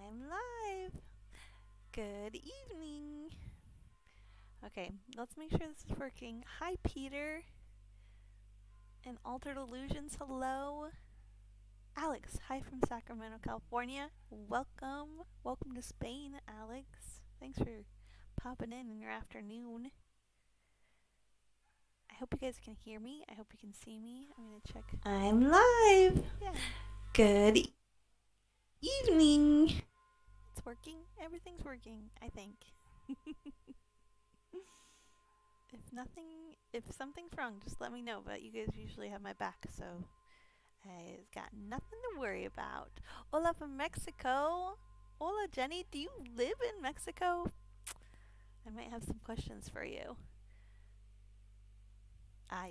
I'm live. Good evening. Okay, let's make sure this is working. Hi, Peter. And Altered Illusions, hello. Alex, hi from Sacramento, California. Welcome. Welcome to Spain, Alex. Thanks for popping in your afternoon. I hope you guys can hear me. I hope you can see me. I'm going to check. I'm live. Yeah. Good evening. It's working. Everything's working, I think. If something's wrong, just let me know. But you guys usually have my back, so I've got nothing to worry about. Hola from Mexico. Hola, Jenny. Do you live in Mexico? I might have some questions for you.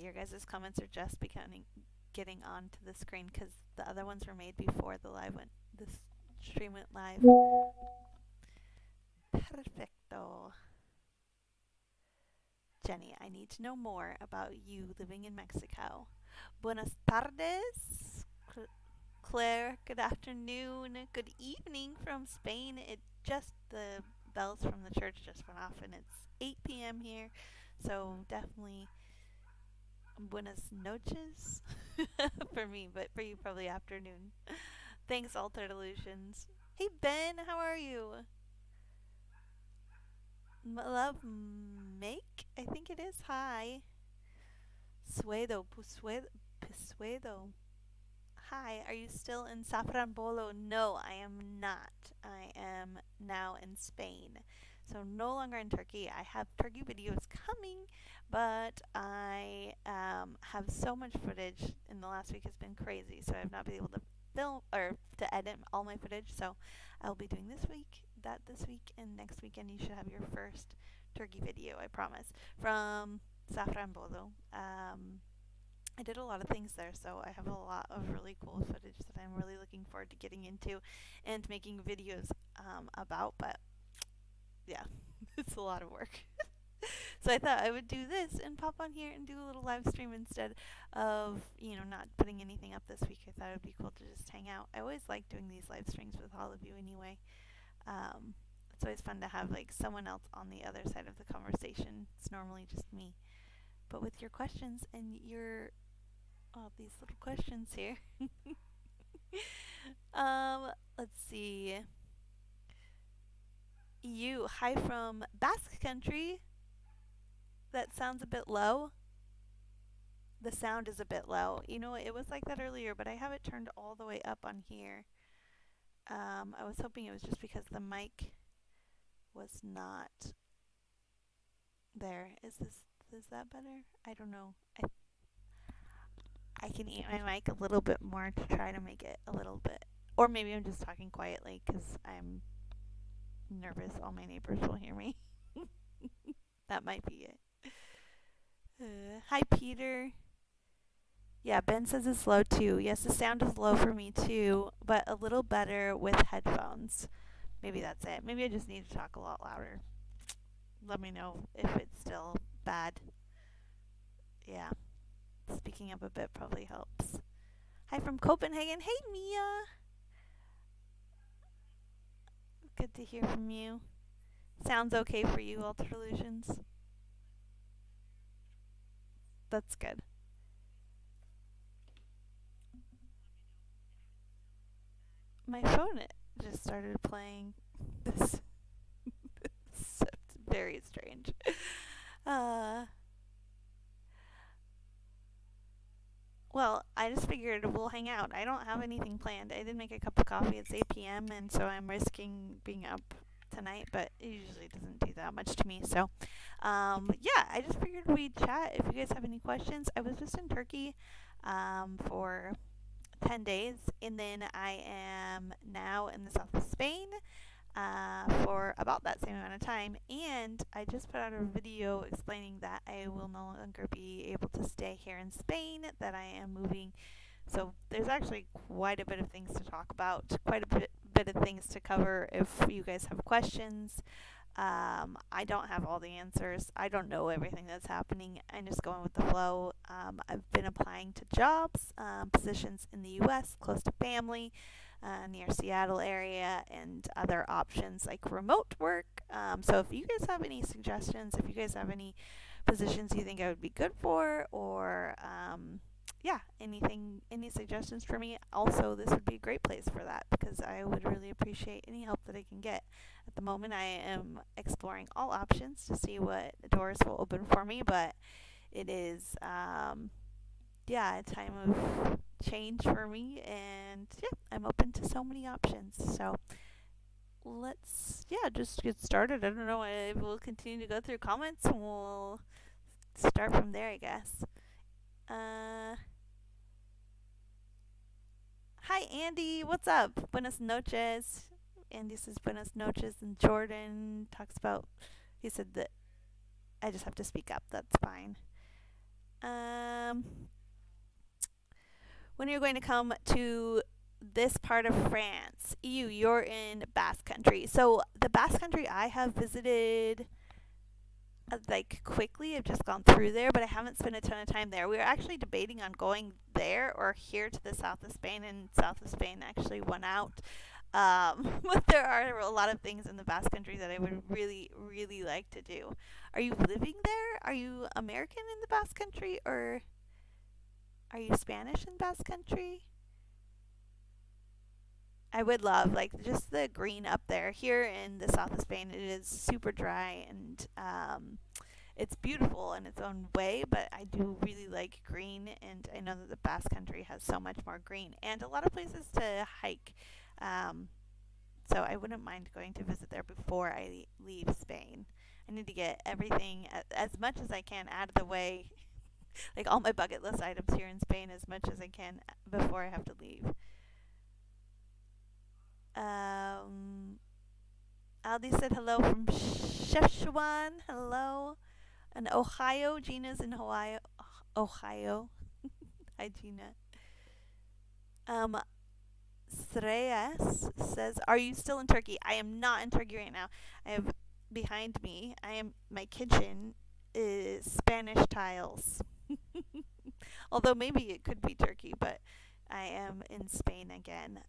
Your guys' comments are just getting onto the screen because the other ones were made before this stream went live. Perfecto. Jenny, I need to know more about you living in Mexico. Buenas tardes. Claire, good afternoon. Good evening from Spain. The bells from the church just went off and it's 8 p.m. here. So definitely buenas noches for me, but for you probably afternoon. Thanks, Altered Illusions. Hey, Ben, how are you? Love Make? I think it is. Hi. Pusuedo. Hi, are you still in Safranbolo? No, I am not. I am now in Spain. So no longer in Turkey. I have Turkey videos coming, but I have so much footage in the last week. Has been crazy, so I've not been able to film or to edit all my footage. So I'll be doing this week, and next weekend you should have your first Turkey video, I promise, from Safranbolo. I did a lot of things there, so I have a lot of really cool footage that I'm really looking forward to getting into and making videos about, but yeah, it's a lot of work. So I thought I would do this and pop on here and do a little live stream instead of, not putting anything up this week. I thought it would be cool to just hang out. I always like doing these live streams with all of you anyway. It's always fun to have someone else on the other side of the conversation. It's normally just me. But with your questions and these little questions here. Let's see. Hi from Basque Country. That sounds a bit low. The sound is a bit low. It was like that earlier, but I have it turned all the way up on here. I was hoping it was just because the mic was not there. Is that better? I don't know. I can eat my mic a little bit more to try to make it a little bit. Or maybe I'm just talking quietly because I'm nervous all my neighbors will hear me. That might be it. Hi, Peter. Yeah, Ben says it's low too. Yes, the sound is low for me too, but a little better with headphones. Maybe that's it. Maybe I just need to talk a lot louder. Let me know if it's still bad. Yeah. Speaking up a bit probably helps. Hi from Copenhagen. Hey, Mia. Good to hear from you. Sounds okay for you, Altered Illusions? That's good. My phone just started playing this. It's very strange. Well, I just figured we'll hang out. I don't have anything planned. I did make a cup of coffee. It's 8 p.m., and so I'm risking being up tonight, but it usually doesn't do that much to me. So, yeah, I just figured we'd chat. If you guys have any questions, I was just in Turkey for 10 days, and then I am now in the south of Spain for about that same amount of time. And I just put out a video explaining that I will no longer be able to stay here in Spain, that I am moving. So there's actually quite a bit of things to talk about, quite a bit of things to cover if you guys have questions. I don't have all the answers. I don't know everything that's happening. I'm just going with the flow. I've been applying to jobs, positions in the U.S., close to family. near Seattle area, and other options like remote work. So if you guys have any suggestions, if you guys have any positions you think I would be good for, or yeah, any suggestions for me, also this would be a great place for that because I would really appreciate any help that I can get. At the moment, I am exploring all options to see what doors will open for me, but it is yeah, a time of change for me, and yeah, I'm open to so many options. So let's yeah just get started. I don't know. We'll continue to go through comments, and we'll start from there, I guess. Uh, Hi, Andy. What's up? Buenas noches. Andy says buenas noches, and Jordan talks about. He said that I just have to speak up. That's fine. Um, when you're going to come to this part of France? You're in Basque Country. So the Basque Country I have visited like quickly. I've just gone through there, but I haven't spent a ton of time there. We were actually debating on going there or here to the south of Spain, and south of Spain actually won out. But there are a lot of things in the Basque Country that I would really, really like to do. Are you living there? Are you American in the Basque Country, or are you Spanish in Basque Country? I would love like just the green up there. Here in the south of Spain, it is super dry and it's beautiful in its own way. But I do really like green, and I know that the Basque Country has so much more green and a lot of places to hike. Um, so I wouldn't mind going to visit there before I leave Spain. I need to get everything as much as I can out of the way, like all my bucket list items here in Spain, as much as I can before I have to leave. Um, Aldi said hello from Szechuan. Hello. And Ohio. Gina's in Ohio. Ohio. Hi, Gina. Um, Sreyas says, "Are you still in Turkey?" I am not in Turkey right now. I have behind me. My kitchen is Spanish tiles. Although maybe it could be Turkey, but I am in Spain again.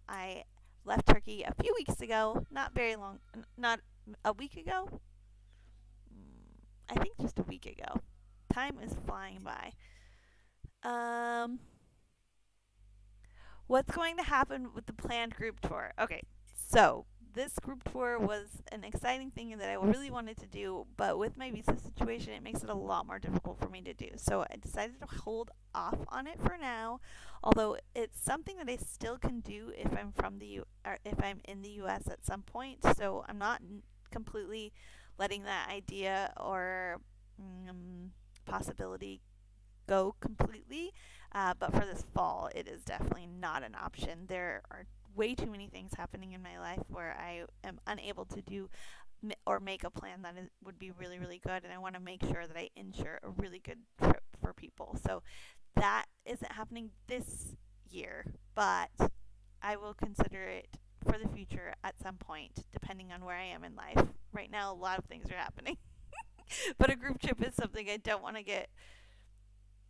I left Turkey a few weeks ago. Not very long. Not a week ago. I think just a week ago. Time is flying by. Um, what's going to happen with the planned group tour? Okay, so this group tour was an exciting thing that I really wanted to do, but with my visa situation, it makes it a lot more difficult for me to do. So I decided to hold off on it for now, although it's something that I still can do if I'm from the or if I'm in the U.S. at some point. So I'm not completely letting that idea or possibility go completely. But for this fall, it is definitely not an option. There are way too many things happening in my life where I am unable to do or make a plan that would be really, really good. And I want to make sure that I ensure a really good trip for people. So that isn't happening this year, but I will consider it for the future at some point, depending on where I am in life. Right now, a lot of things are happening. But a group trip is something I don't want to get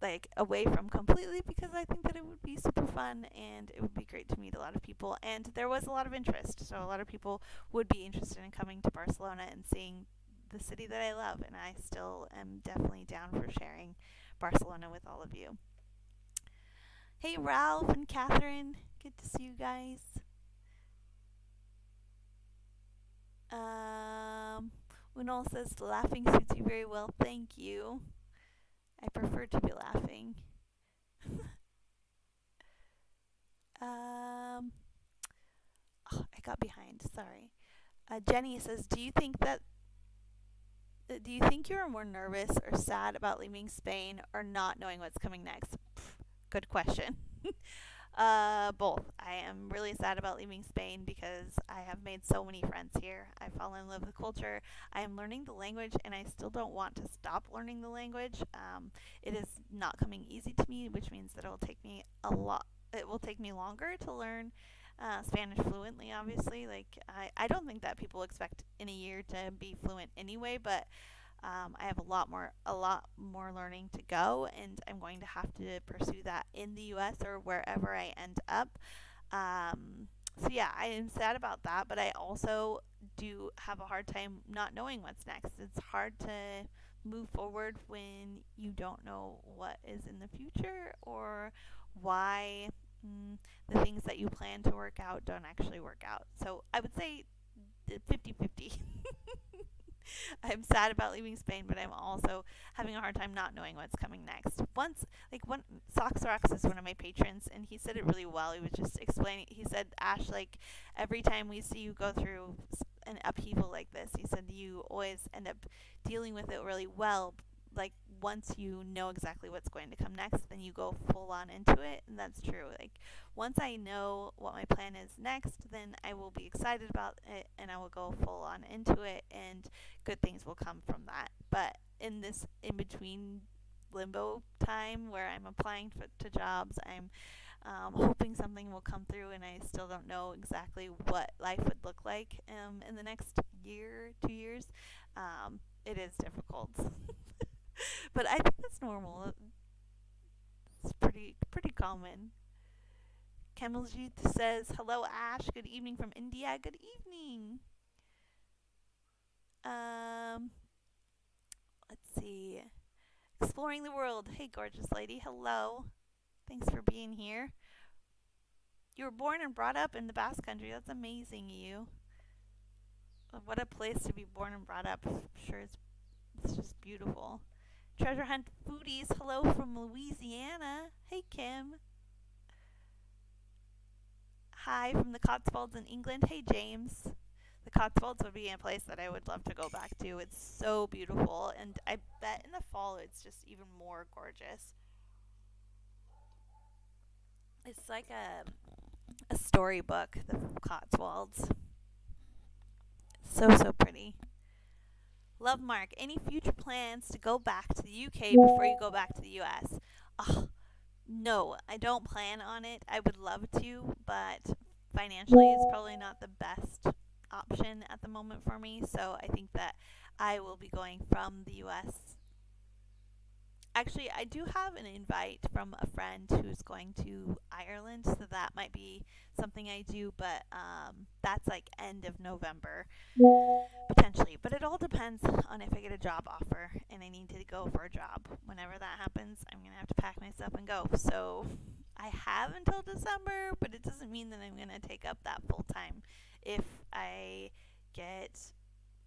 like away from completely because I think that it would be super fun and it would be great to meet a lot of people, and there was a lot of interest, so a lot of people would be interested in coming to Barcelona and seeing the city that I love, and I still am definitely down for sharing Barcelona with all of you. Hey Ralph and Catherine, good to see you guys. um Unol says laughing suits you very well, thank you. I prefer to be laughing. Um, I got behind. Sorry. Jenny says, do you think you are more nervous or sad about leaving Spain or not knowing what's coming next? Good question. Both. I am really sad about leaving Spain because I have made so many friends here. I fall in love with the culture. I am learning the language, and I still don't want to stop learning the language. It is not coming easy to me, which means that it will take me a lot. It will take me longer to learn Spanish fluently. Obviously, I don't think that people expect in a year to be fluent anyway, but I have a lot more learning to go, and I'm going to have to pursue that in the U.S. or wherever I end up. So yeah, I am sad about that, but I also do have a hard time not knowing what's next. It's hard to move forward when you don't know what is in the future or why the things that you plan to work out don't actually work out. So I would say 50-50. I'm sad about leaving Spain, but I'm also having a hard time not knowing what's coming next. Once, like one, Soxrox is one of my patrons, and he said it really well. He was just explaining. He said, Ash, like every time we see you go through an upheaval like this, he said you always end up dealing with it really well. Like once you know exactly what's going to come next, then you go full on into it, and that's true. Like once I know what my plan is next, then I will be excited about it, and I will go full on into it, and good things will come from that. But in this in between limbo time where I'm applying to jobs, I'm hoping something will come through, and I still don't know exactly what life would look like in the next year, 2 years. It is difficult, but I think that's normal. It's pretty common. Kamaljit says, "Hello, Ash. Good evening from India. Good evening." Um, let's see. Exploring the world. Hey, gorgeous lady. Hello. Thanks for being here. You were born and brought up in the Basque Country. That's amazing, you. What a place to be born and brought up. I'm sure it's just beautiful. Treasure Hunt Foodies. Hello from Louisiana. Hey, Kim. Hi from the Cotswolds in England. Hey, James. The Cotswolds would be a place that I would love to go back to. It's so beautiful, and I bet in the fall it's just even more gorgeous. It's like a storybook, the Cotswolds. So pretty. Love Mark. Any future plans to go back to the UK before you go back to the US? Ugh, no, I don't plan on it. I would love to, but financially it's probably not the best option at the moment for me. So I think that I will be going from the US. Actually, I do have an invite from a friend who's going to Ireland, so that might be something I do, but that's like end of November potentially. But it all depends on if I get a job offer and I need to go for a job. Whenever that happens, I'm going to have to pack my stuff and go. So I have until December, but it doesn't mean that I'm going to take up that full time. If I get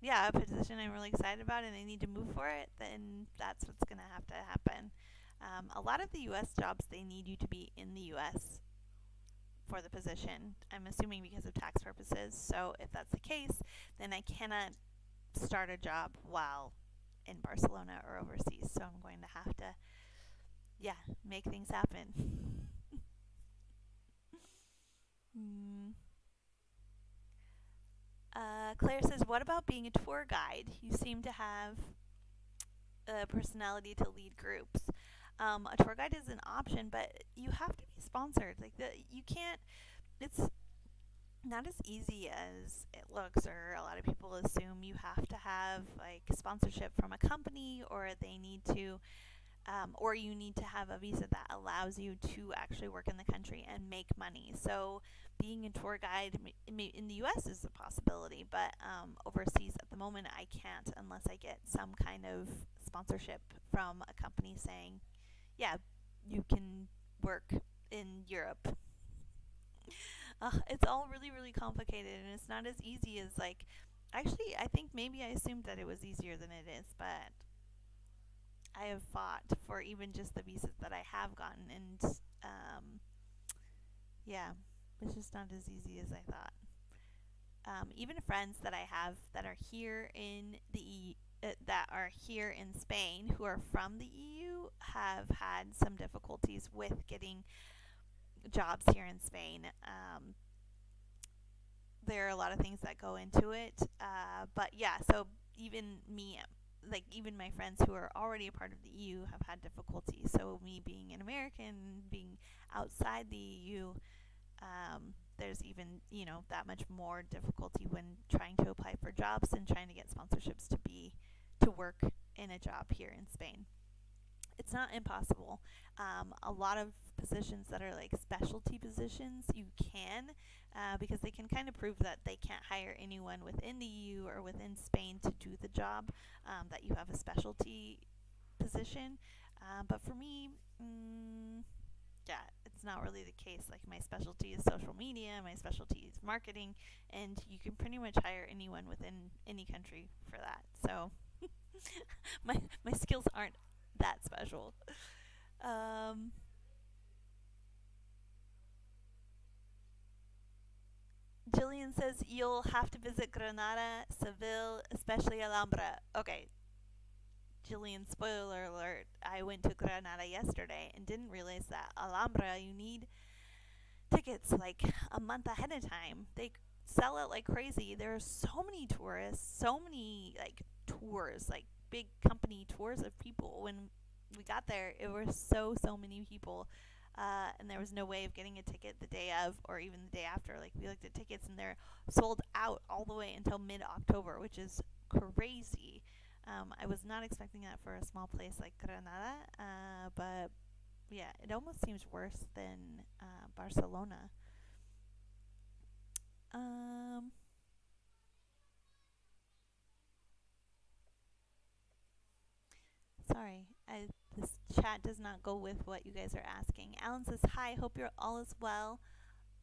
a position I'm really excited about and I need to move for it, then that's what's going to have to happen. A lot of the U.S. jobs, they need you to be in the U.S. for the position. I'm assuming because of tax purposes. So if that's the case, then I cannot start a job while in Barcelona or overseas. So I'm going to have to, make things happen. Claire says, what about being a tour guide? You seem to have a personality to lead groups. A tour guide is an option, but you have to be sponsored. You can't. It's not as easy as it looks, or a lot of people assume you have to have like sponsorship from a company, or they need to or you need to have a visa that allows you to actually work in the country and make money. So being a tour guide in the U.S. is a possibility, but overseas at the moment I can't unless I get some kind of sponsorship from a company saying, yeah, you can work in Europe. It's all really, really complicated, and it's not as easy as actually, I think maybe I assumed that it was easier than it is, but I have fought for even just the visas that I have gotten, and it's just not as easy as I thought. Even friends that I have that are here in that are here in Spain who are from the EU have had some difficulties with getting jobs here in Spain. There are a lot of things that go into it, but so even me, even my friends who are already a part of the EU have had difficulty. So me being an American, being outside the EU, there's even, that much more difficulty when trying to apply for jobs and trying to get sponsorships to work in a job here in Spain. it's not impossible. A lot of positions that are like specialty positions, you can, because they can kind of prove that they can't hire anyone within the EU or within Spain to do the job, that you have a specialty position. But for me, yeah, it's not really the case. Like my specialty is social media, my specialty is marketing, and you can pretty much hire anyone within any country for that. So my skills aren't that special. Um, Jillian says you'll have to visit Granada, Seville, especially Alhambra. Okay, Jillian, spoiler alert, I went to Granada yesterday and didn't realize that Alhambra, you need tickets like a month ahead of time. They sell it like crazy. There are so many tourists, so many like tours, like big company tours of people. When we got there, it were so many people. And there was no way of getting a ticket the day of or even the day after. Like we looked at tickets and they're sold out all the way until mid-October, which is crazy. I was not expecting that for a small place like Granada, but yeah, it almost seems worse than Barcelona. Um, Sorry, this chat does not go with what you guys are asking. Alan says, "Hi, hope you're all is well.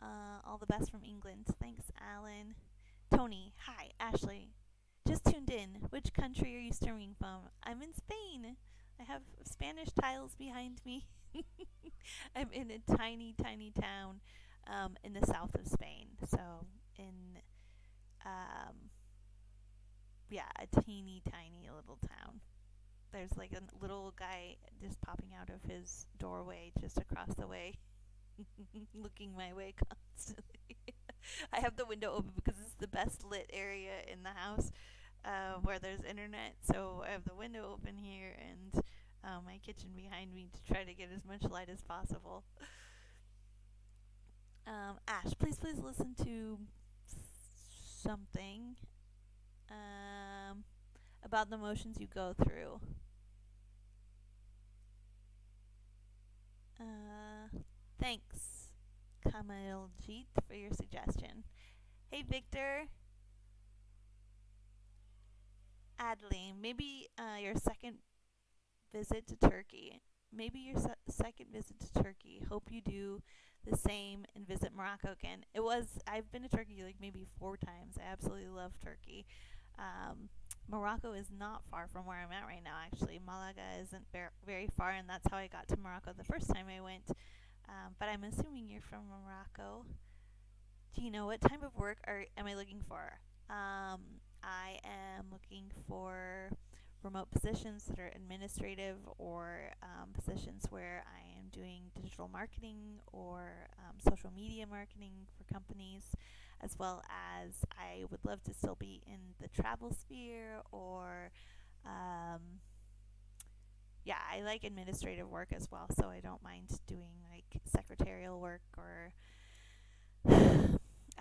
All the best from England." Thanks, Alan. Tony, hi. Ashley, just tuned in. Which country are you streaming from? I'm in Spain. I have Spanish tiles behind me. I'm in a tiny town in the south of Spain. So, in, um, yeah, a tiny little town. There's like a little guy just popping out of his doorway just across the way, looking my way constantly. I have the window open because it's the best lit area in the house, where there's internet. So I have the window open here and my kitchen behind me to try to get as much light as possible. Ash, please listen to something um, about the emotions you go through. Thanks, Kamaljit, for your suggestion. Hey, Victor, Adeline, maybe your second visit to Turkey. Maybe your second visit to Turkey. Hope you do the same and visit Morocco again. I've been to Turkey like maybe 4 times. I absolutely love Turkey. Um, Morocco is not far from where I'm at right now, actually. Malaga isn't very far, and that's how I got to Morocco the first time I went. But I'm assuming you're from Morocco. Gino, what type of work am I looking for? I am looking for remote positions that are administrative or positions where I am doing digital marketing or social media marketing for companies, as well as I would love to still be in the travel sphere or yeah, I like administrative work as well, so I don't mind doing like secretarial work or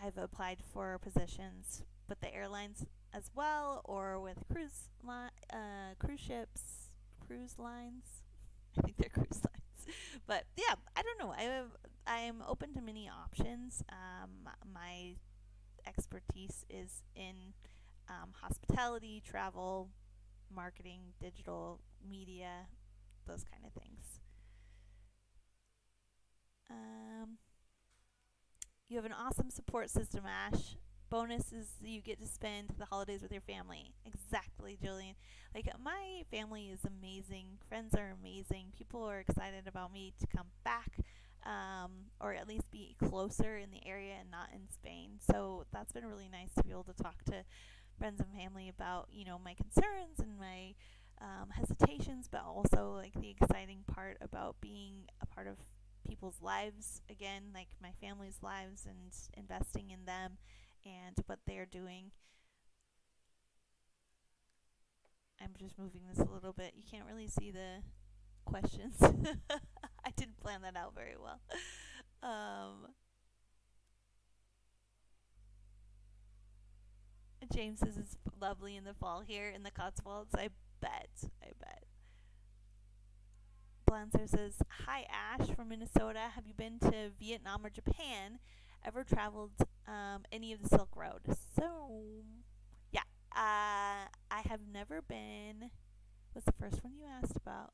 I've applied for positions with the airlines as well, or with cruise ships, cruise lines. I think they're cruise lines, but yeah, I don't know. I'm open to many options. My expertise is in hospitality, travel, marketing, digital media, those kind of things. Um, You have an awesome support system, Ash. Bonus is you get to spend the holidays with your family. Exactly, Jillian. Like, my family is amazing. Friends are amazing. People are excited about me to come back, or at least be closer in the area and not in Spain. So that's been really nice to be able to talk to friends and family about, my concerns and my hesitations, but also like the exciting part about being a part of people's lives again, like my family's lives, and investing in them and what they're doing. I'm just moving this a little bit. You can't really see the questions. I didn't plan that out very well. Um, James says it's lovely in the fall here in the Cotswolds. I bet. Blanzer says, "Hi Ash from Minnesota. Have you been to Vietnam or Japan? Ever traveled any of the Silk Road?" So, yeah, I have never been. What's the first one you asked about?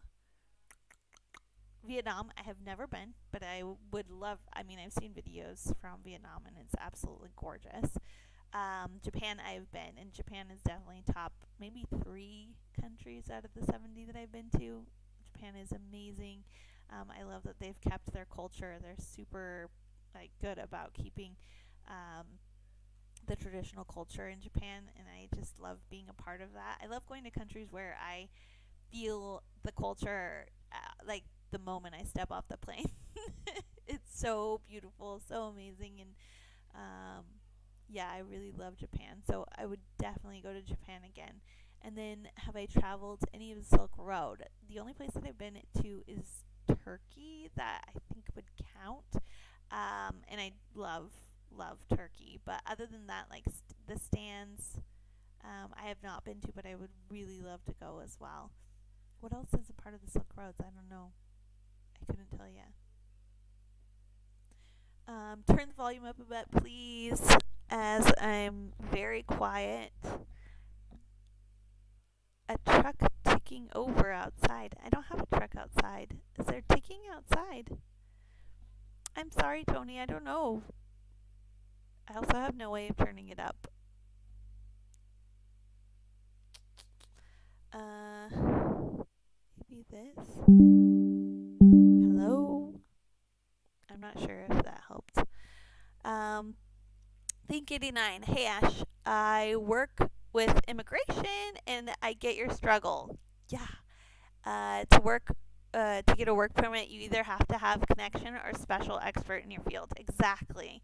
Vietnam, I have never been, but I would love. I mean, I've seen videos from Vietnam, and it's absolutely gorgeous. Japan, I've been, and Japan is definitely top, maybe 3 countries out of the 70 that I've been to. Japan is amazing. I love that they've kept their culture. They're super good about keeping um, the traditional culture in Japan, and I just love being a part of that. I love going to countries where I feel the culture the moment I step off the plane. It's so beautiful, so amazing, and um, yeah, I really love Japan. So I would definitely go to Japan again. And then, have I traveled any of the Silk Road? The only place that I've been to is Turkey, that I think would count. And I love Turkey. But other than that, the stands, I have not been to, but I would really love to go as well. What else is a part of the Silk Roads? I don't know. I couldn't tell you. Turn the volume up a bit, please, as I'm very quiet. A truck ticking over outside. I don't have a truck outside. Is there ticking outside? I'm sorry, Tony. I don't know. I also have no way of turning it up. Maybe this. Hello? I'm not sure if that helped. Think89. Hey Ash, I work with immigration and I get your struggle. Yeah. To get a work permit, you either have to have connection or special expert in your field. Exactly.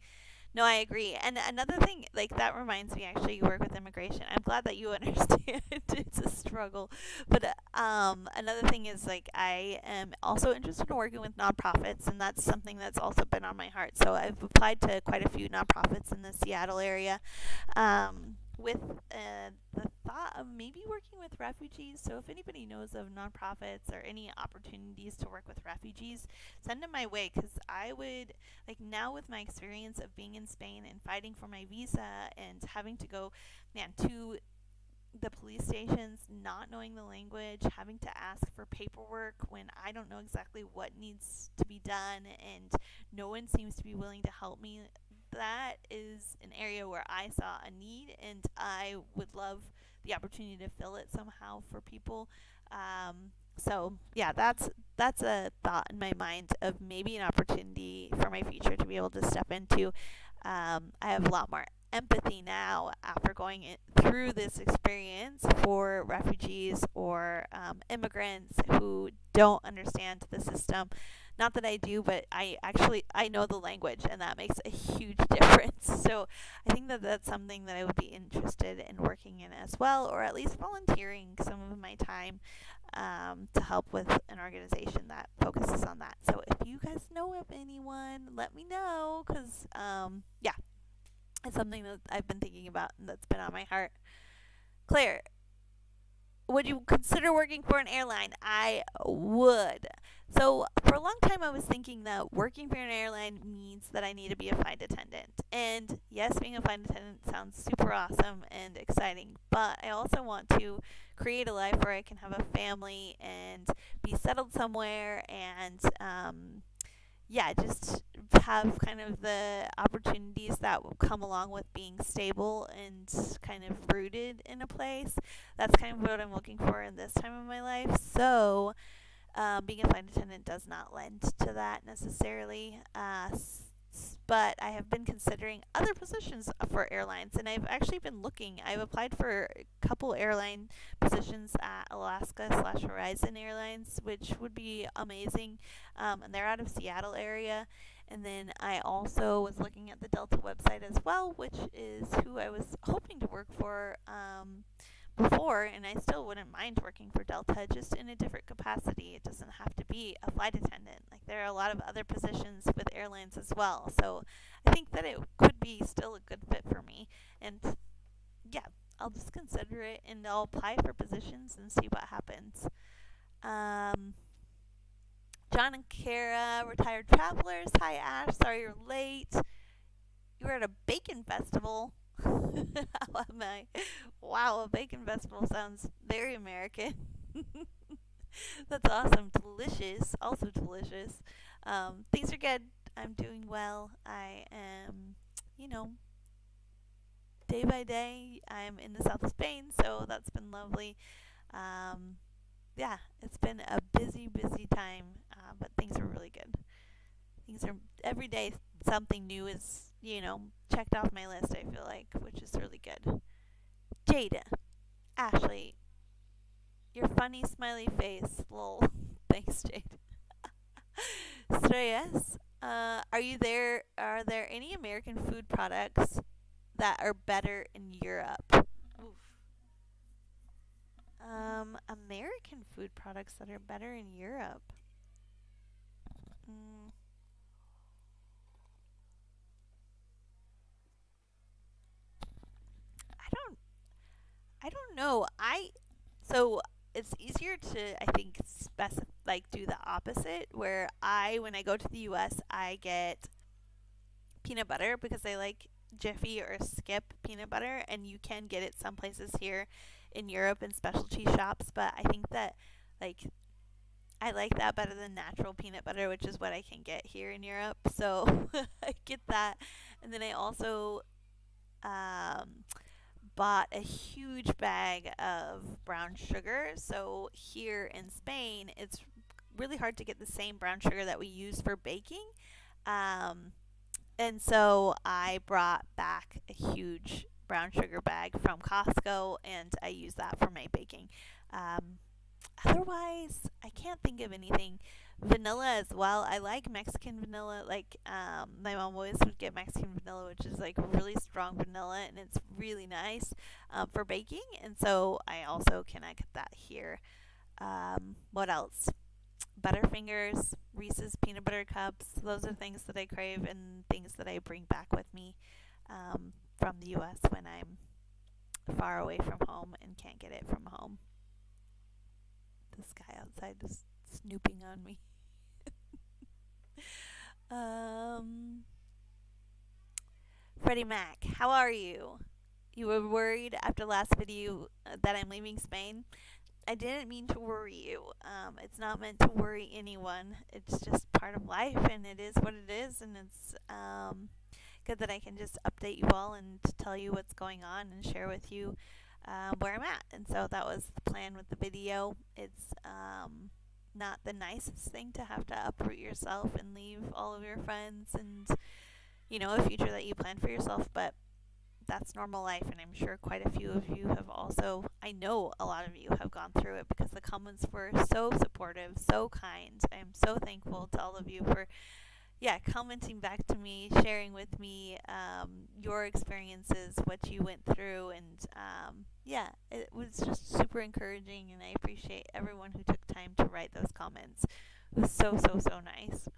No, I agree. And another thing, that reminds me, actually, you work with immigration. I'm glad that you understand it's a struggle. But another thing is, I am also interested in working with nonprofits, and that's something that's also been on my heart. So I've applied to quite a few nonprofits in the Seattle area. With the thought of maybe working with refugees. So if anybody knows of nonprofits or any opportunities to work with refugees, send them my way, because I would, now with my experience of being in Spain and fighting for my visa and having to go, to the police stations, not knowing the language, having to ask for paperwork when I don't know exactly what needs to be done, and no one seems to be willing to help me. That is an area where I saw a need, and I would love the opportunity to fill it somehow for people. So yeah, that's a thought in my mind of maybe an opportunity for my future to be able to step into. I have a lot more empathy now after going through this experience for refugees or immigrants who don't understand the system. Not that I do, but I know the language, and that makes a huge difference. So I think that that's something that I would be interested in working in as well, or at least volunteering some of my time to help with an organization that focuses on that. So if you guys know of anyone, let me know, because yeah, it's something that I've been thinking about and that's been on my heart. Claire, would you consider working for an airline? I would. So, for a long time, I was thinking that working for an airline means that I need to be a flight attendant. And yes, being a flight attendant sounds super awesome and exciting, but I also want to create a life where I can have a family and be settled somewhere and, yeah, just have kind of the opportunities that will come along with being stable and kind of rooted in a place. That's kind of what I'm looking for in this time of my life. So, being a flight attendant does not lend to that necessarily. But I have been considering other positions for airlines, and I've actually been looking. I've applied for a couple airline positions at Alaska/Horizon Airlines, which would be amazing, and they're out of Seattle area. And then I also was looking at the Delta website as well, which is who I was hoping to work for before, and I still wouldn't mind working for Delta, just in a different capacity. It doesn't have to be a flight attendant. There are a lot of other positions with airlines as well, so I think that it could be still a good fit for me. And yeah, I'll just consider it, and I'll apply for positions and see what happens. John and Kara, retired travelers. Hi, Ash. Sorry you're late. You were at a bacon festival. How am I? Wow, a bacon festival sounds very American. That's awesome. Delicious. Also delicious. Things are good. I'm doing well. I am, you know, day by day. I'm in the south of Spain, so that's been lovely. Um, yeah, it's been a busy, busy time, but things are really good. Things are every day something new is checked off my list. I feel like, which is really good. Jada, Ashley, your funny smiley face, lol. Thanks, Jade. Streyes, are you there? Are there any American food products that are better in Europe? Oof. American food products that are better in Europe. Mm, I don't. I don't know. So it's easier to I think do the opposite where when I go to the US I get peanut butter because I like Jiffy or Skip peanut butter, and you can get it some places here in Europe in specialty shops, but I think that like I like that better than natural peanut butter, which is what I can get here in Europe. So I get that, and then I also um, bought a huge bag of brown sugar. So here in Spain, it's really hard to get the same brown sugar that we use for baking. Um, and so I brought back a huge brown sugar bag from Costco, and I use that for my baking. Um, Otherwise, I can't think of anything. Vanilla as well. I like Mexican vanilla. Like my mom always would get Mexican vanilla, which is like really strong vanilla, and it's really nice for baking. And so I also can I get that here. What else? Butterfingers, Reese's peanut butter cups. Those are things that I crave and things that I bring back with me from the U.S. when I'm far away from home and can't get it from home. This guy outside is snooping on me. um, Freddie Mac, how are you? You were worried after last video that I'm leaving Spain. I didn't mean to worry you. It's not meant to worry anyone. It's just part of life, and it is what it is, and it's good that I can just update you all and tell you what's going on and share with you where I'm at. And so that was the plan with the video. It's not the nicest thing to have to uproot yourself and leave all of your friends and, a future that you plan for yourself, but that's normal life, and I'm sure quite a few of you have also, I know a lot of you have gone through it because the comments were so supportive, so kind. I'm so thankful to all of you for commenting back to me, sharing with me your experiences, what you went through, and it was just super encouraging, and I appreciate everyone who took time to write those comments. It was so, so, so nice.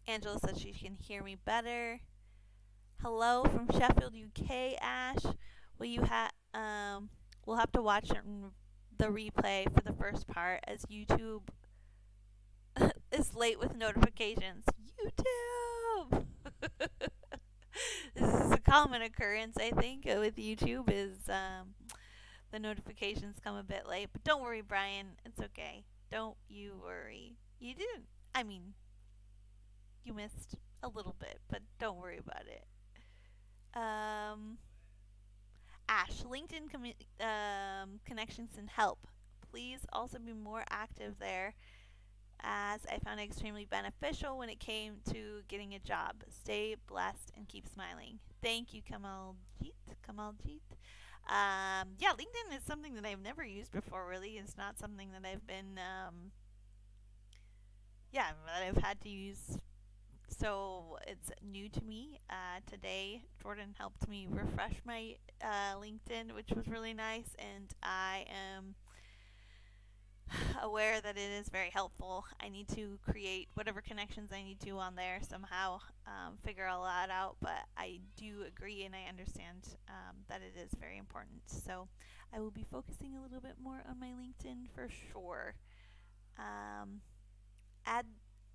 Angela says she can hear me better. Hello from Sheffield, UK, Ash. Will you we'll have to watch the replay for the first part as YouTube is late with notifications. YouTube! This is a common occurrence, I think, with YouTube is the notifications come a bit late. But don't worry, Brian. It's okay. Don't you worry. You didn't. I mean, you missed a little bit, but don't worry about it. Ash, LinkedIn connections and help. Please also be more active there, as I found it extremely beneficial when it came to getting a job. Stay blessed and keep smiling. Thank you, Kamaljit. LinkedIn is something that I've never used before, really. It's not something that I've been, that I've had to use. So it's new to me. Today, Jordan helped me refresh my LinkedIn, which was really nice, and I am aware that it is very helpful. I need to create whatever connections I need to on there somehow, figure all that out. But I do agree and I understand that it is very important. So I will be focusing a little bit more on my LinkedIn for sure. Um, Ad-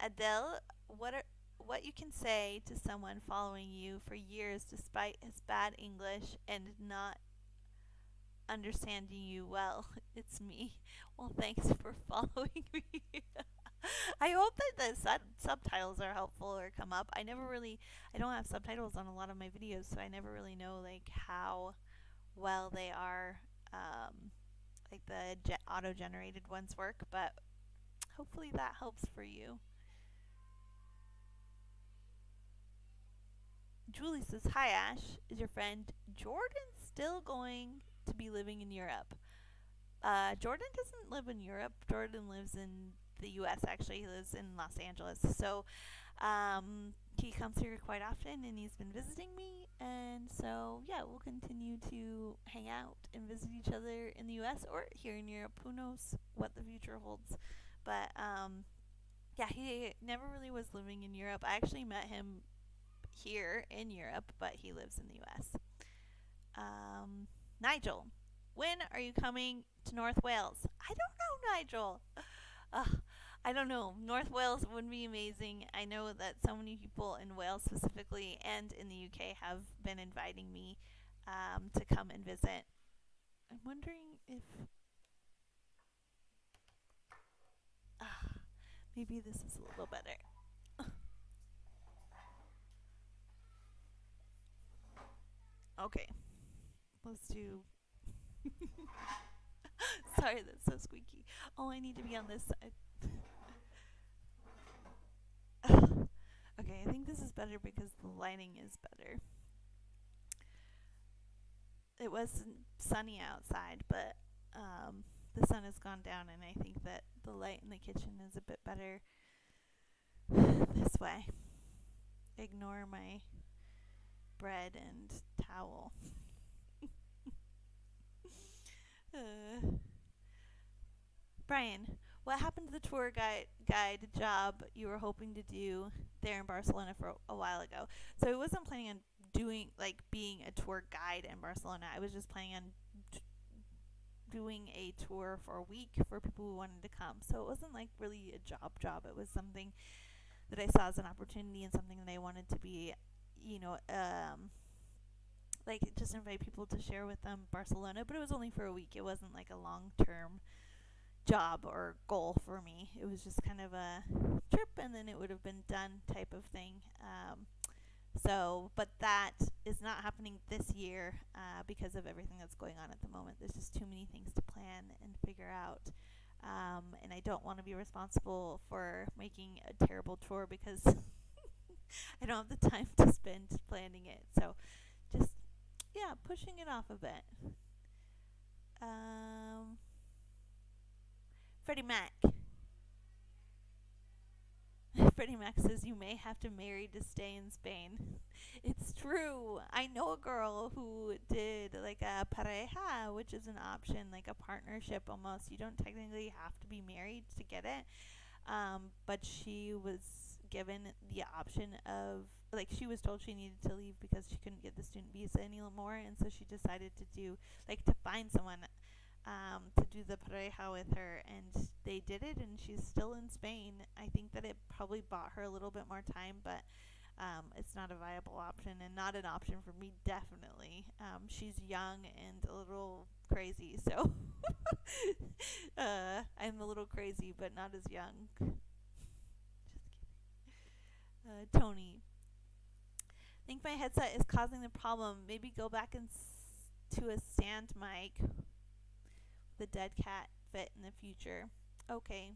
Adele, what you can say to someone following you for years despite his bad English and not understanding you well? It's me. Well, thanks for following me. I hope that the subtitles are helpful or come up. I don't have subtitles on a lot of my videos, so I never really know like how well they are, um, like the auto-generated ones work. But hopefully that helps for you. Julie says, "Hi Ash, is your friend Jordan still going to be living in Europe?" Jordan doesn't live in Europe. Jordan lives in the U.S. Actually, he lives in Los Angeles. So he comes here quite often, and he's been visiting me. And so yeah, we'll continue to hang out and visit each other in the U.S. or here in Europe. Who knows what the future holds? But yeah, he never really was living in Europe. I actually met him here in Europe, but he lives in the U.S. Nigel, when are you coming to North Wales? I don't know, Nigel. I don't know. North Wales would be amazing. I know that so many people in Wales specifically and in the UK have been inviting me to come and visit. I'm wondering if uh, maybe this is a little better. Okay, let's do. Sorry, that's so squeaky. Oh, I need to be on this side. Okay, I think this is better because the lighting is better. It was sunny outside, but the sun has gone down, and I think that the light in the kitchen is a bit better this way. Ignore my bread and towel. uh, Brian, what happened to the tour guide job you were hoping to do there in Barcelona for a while ago? So I wasn't planning on doing like being a tour guide in Barcelona. I was just planning on doing a tour for a week for people who wanted to come. So it wasn't like really a job. It was something that I saw as an opportunity and something that I wanted to be, you know, like just invite people to share with them Barcelona. But it was only for a week. It wasn't like a long term job or goal for me. It was just kind of a trip and then it would have been done type of thing. But that is not happening this year because of everything that's going on at the moment. There's just too many things to plan and figure out. And I don't want to be responsible for making a terrible tour because I don't have the time to spend planning it. So just, yeah, pushing it off a bit. Um, Freddie Mac. Freddie Mac says you may have to marry to stay in Spain. It's true. I know a girl who did like a pareja, which is an option, like a partnership almost. You don't technically have to be married to get it, but she was given the option of like she was told she needed to leave because she couldn't get the student visa anymore, and so she decided to do like to find someone to do the pareja with her, and they did it, and she's still in Spain. I think that it probably bought her a little bit more time, but it's not a viable option, and not an option for me, definitely. She's young and a little crazy, so I'm a little crazy, but not as young. Just kidding. Tony, I think my headset is causing the problem. Maybe go back to a stand mic. The dead cat fit in the future. Okay,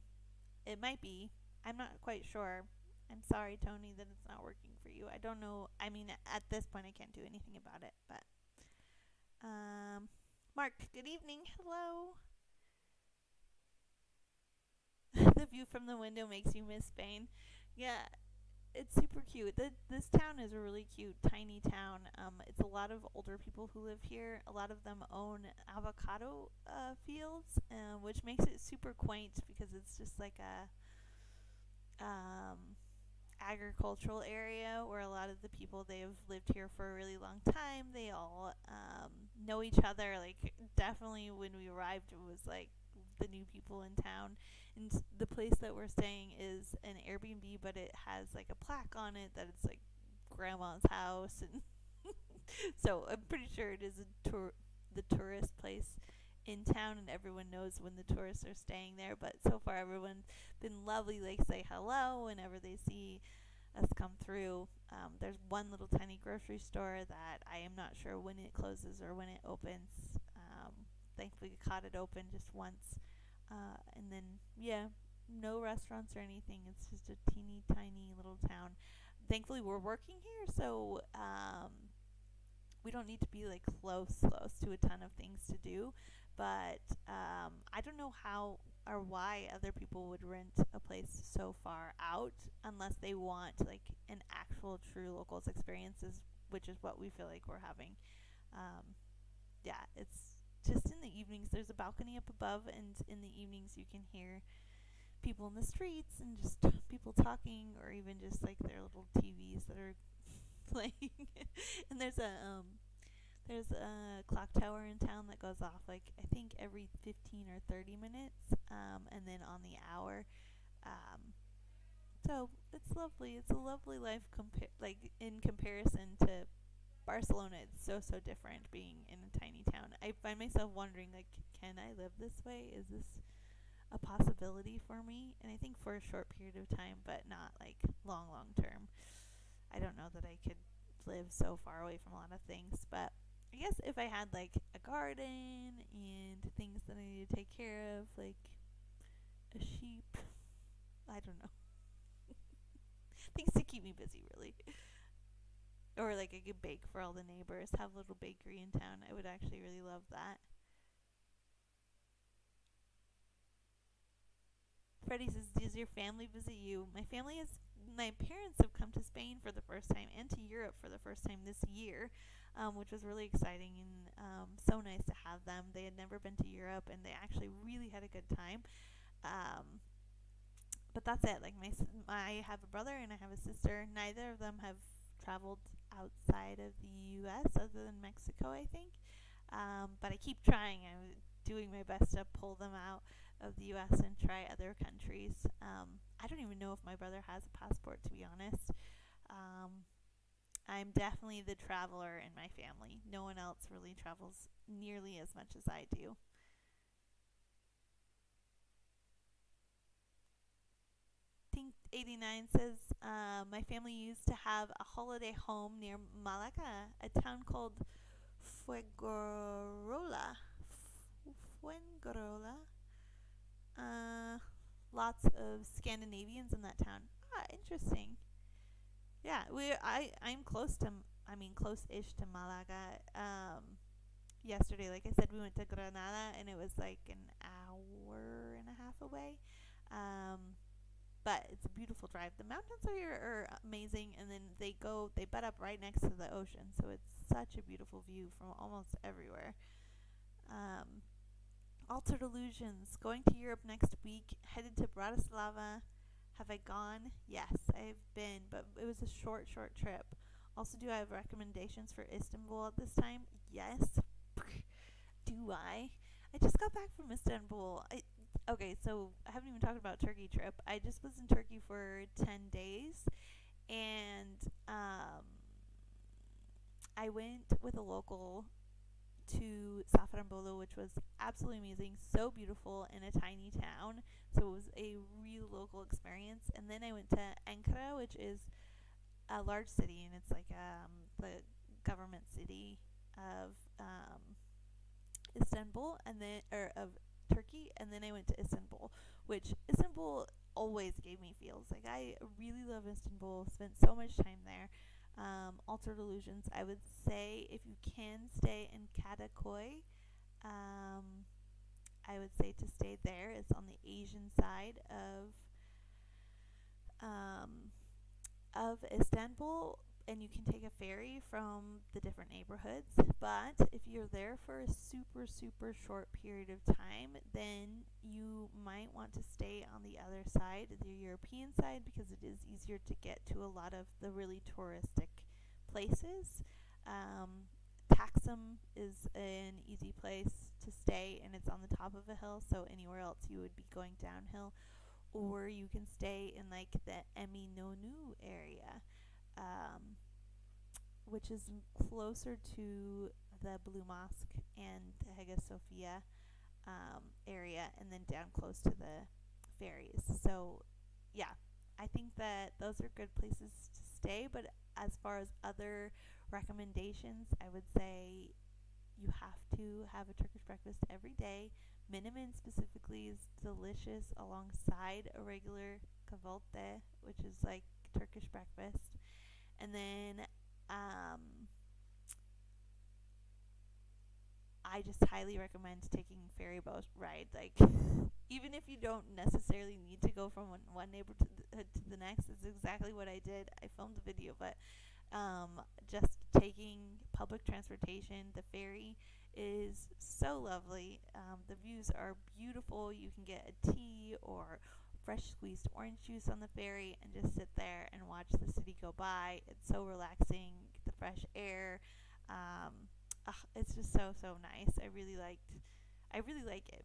it might be. I'm not quite sure. I'm sorry, Tony, that it's not working for you. I don't know. I mean, at this point, I can't do anything about it. But, Mark, good evening. Hello. The view from the window makes you miss Spain. Yeah, It's super cute. This town is a really cute, tiny town. It's a lot of older people who live here. A lot of them own avocado fields, which makes it super quaint because it's just like a agricultural area where a lot of the people they've lived here for a really long time. They all know each other. Like definitely when we arrived, it was like the new people in town. And the place that we're staying is an Airbnb, but it has like a plaque on it that it's like grandma's house, and so I'm pretty sure it is the tourist place in town, and everyone knows when the tourists are staying there. But so far, everyone's been lovely. They say hello whenever they see us come through. There's one little tiny grocery store that I am not sure when it closes or when it opens. Thankfully, we caught it open just once. And then, yeah, no restaurants or anything. It's just a teeny tiny little town. Thankfully, we're working here, so we don't need to be like close to a ton of things to do. But I don't know how or why other people would rent a place so far out unless they want like an actual true locals experiences, which is what we feel like we're having. Um, yeah, it's just in the evenings. There's a balcony up above, and in the evenings you can hear people in the streets and just people talking, or even just like their little TVs that are playing. And there's a clock tower in town that goes off like I think every 15 or 30 minutes, and then on the hour. Um, so it's lovely. It's a lovely life like in comparison to Barcelona. It's so different being in a tiny town. I find myself wondering like, can I live this way? Is this a possibility for me? And I think for a short period of time, but not like long term. I don't know that I could live so far away from a lot of things, but I guess if I had like a garden and things that I need to take care of, like a sheep, I don't know, things to keep me busy, really. Or like I could bake for all the neighbors, have a little bakery in town. I would actually really love that. Freddie says, "Does your family visit you?" My family is. My parents have come to Spain for the first time and to Europe for the first time this year, which was really exciting and so nice to have them. They had never been to Europe, and they actually really had a good time. Um, but that's it. Like I have a brother and I have a sister. Neither of them have traveled outside of the U.S. other than Mexico, I think. But I keep trying. I'm doing my best to pull them out of the U.S. and try other countries. I don't even know if my brother has a passport, to be honest. Um, I'm definitely the traveler in my family. No one else really travels nearly as much as I do. Think 89 says, my family used to have a holiday home near Malaga, a town called Fuengirola. Fuengirola. Uh, Lots of Scandinavians in that town. Ah, interesting. Yeah, I'm close to. I mean, close-ish to Malaga. Yesterday, like I said, we went to Granada, and it was like an hour and a half away. Um, but it's a beautiful drive. The mountains are amazing, and then they butt up right next to the ocean, so it's such a beautiful view from almost everywhere. Um, Altered Illusions, going to Europe next week, headed to Bratislava. Have I gone? Yes, I've been, but it was a short trip. Also, do I have recommendations for Istanbul at this time? Yes. Do I? I just got back from Istanbul. Okay, so I haven't even talked about Turkey trip. I just was in Turkey for 10 days, and I went with a local to Safranbolu, which was absolutely amazing, so beautiful in a tiny town. So it was a real local experience. And then I went to Ankara, which is a large city, and it's like the government city of Istanbul, and then or of Turkey. And then I went to Istanbul, which Istanbul always gave me feels like I really love Istanbul. Spent so much time there. Altered Illusions, I would say if you can stay in Katakoy, um, I would say to stay there. It's on the Asian side of um, of Istanbul, and you can take a ferry from the different neighborhoods. But if you're there for a super, super short period of time, then you might want to stay on the other side, the European side, because it is easier to get to a lot of the really touristic places. Um, Taksim is an easy place to stay, and it's on the top of a hill, so anywhere else you would be going downhill. Or you can stay in like the Eminonu area, um, which is closer to the Blue Mosque and the Hagia Sophia area, and then down close to the ferries. So, yeah, I think that those are good places to stay. But as far as other recommendations, I would say you have to have a Turkish breakfast every day. Menemen specifically is delicious alongside a regular kahvaltı, which is like Turkish breakfast. And then I just highly recommend taking ferry boat ride. Like, even if you don't necessarily need to go from one neighbor to the next, is exactly what I did. I filmed a video, but just taking public transportation, the ferry is so lovely. The views are beautiful. You can get a tea or fresh squeezed orange juice on the ferry and just sit there and watch the city go by. It's so relaxing. The fresh air. Um, it's just so so nice. I really like it.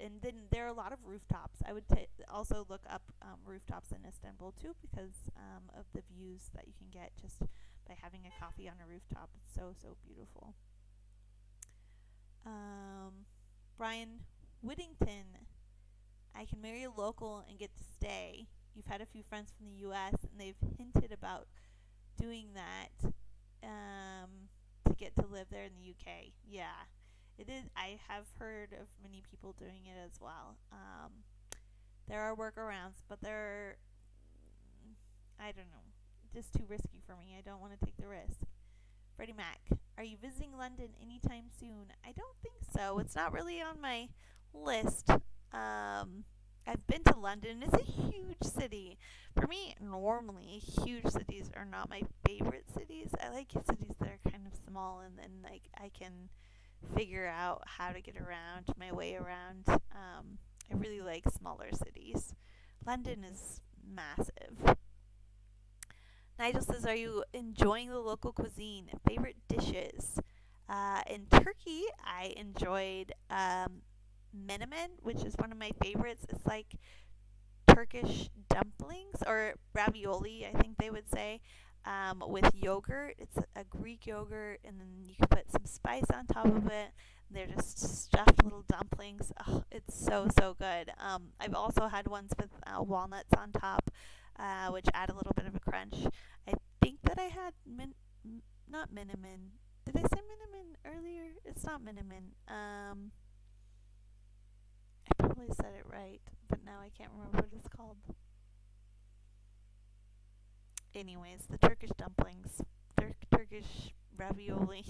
And then there are a lot of rooftops. I would also look up rooftops in Istanbul too, because of the views that you can get just by having a coffee on a rooftop. It's so so beautiful. Um, Brian Whittington, I can marry a local and get to stay. You've had a few friends from the U.S. and they've hinted about doing that to get to live there in the UK. Yeah, it is. I have heard of many people doing it as well. There are workarounds, but they're, I don't know, just too risky for me. I don't want to take the risk. Freddie Mac, are you visiting London anytime soon? I don't think so. It's not really on my list. I've been to London. It's a huge city. For me, normally, huge cities are not my favorite cities. I like cities that are kind of small, and then like I can figure out how to get around my way around. I really like smaller cities. London is massive. Nigel says, "Are you enjoying the local cuisine? Favorite dishes?" In Turkey, I enjoyed menemen, which is one of my favorites. It's like Turkish dumplings or ravioli, I think they would say, with yogurt. It's a Greek yogurt, and then you can put some spice on top of it. They're just stuffed little dumplings. Oh, it's so so good. I've also had ones with walnuts on top, which add a little bit of a crunch. I think that I had not minimin. Did I say minimin earlier? It's not minimin. I probably said it right, but now I can't remember what it's called. Anyways, the Turkish dumplings, Turkish ravioli.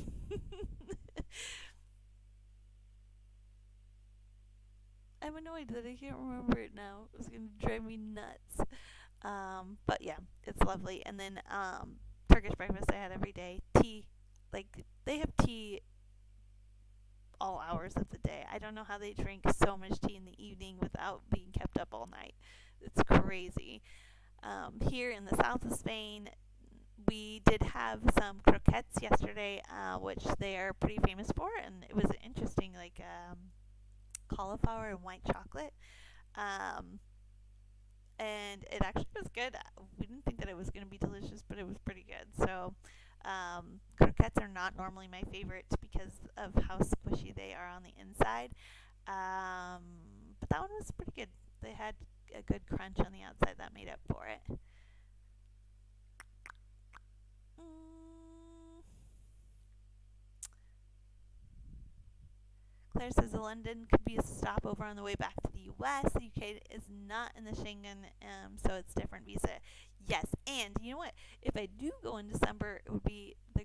I'm annoyed that I can't remember it now. It's gonna drive me nuts. But yeah, it's lovely. And then Turkish breakfast I had every day. Tea, like they have tea all hours of the day. I don't know how they drink so much tea in the evening without being kept up all night. It's crazy. Here in the south of Spain, we did have some croquettes yesterday, which they are pretty famous for, and it was interesting, like cauliflower and white chocolate. Um, and it actually was good. We didn't think that it was going to be delicious, but it was pretty good. So, croquettes are not normally my favorite because of how squishy they are on the inside. But that one was pretty good. They had a good crunch on the outside that made up for it. Claire says London could be a stopover on the way back to the U.S. The U.K. is not in the Schengen, so it's different visa. Yes, and you know what? If I do go in December, it would be a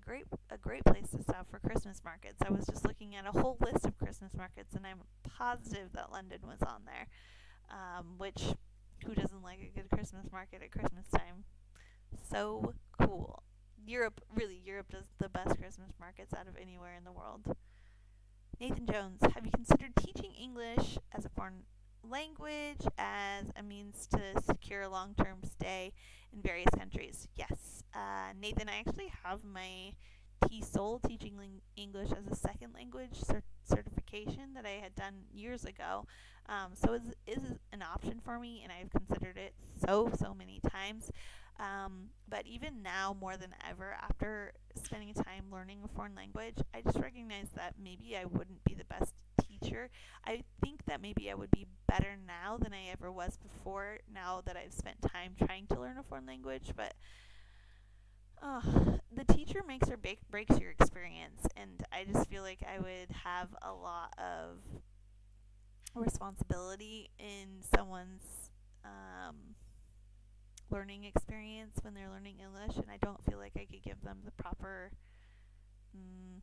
great place to stop for Christmas markets. I was just looking at a whole list of Christmas markets, and I'm positive that London was on there, which Who doesn't like a good Christmas market at Christmas time? So cool. Europe does the best Christmas markets out of anywhere in the world. Nathan Jones, have you considered teaching English as a foreign language as a means to secure a long term stay in various countries? Yes. Nathan, I actually have my TESOL, Teaching English as a Second Language certification that I had done years ago. So it is an option for me, and I've considered it so many times. But even now, more than ever, after spending time learning a foreign language, I just recognize that maybe I wouldn't be the best teacher. I think that maybe I would be better now than I ever was before, now that I've spent time trying to learn a foreign language. But the teacher makes or breaks your experience, and I just feel like I would have a lot of responsibility in someone's learning experience when they're learning English, and I don't feel like I could give them the proper mm,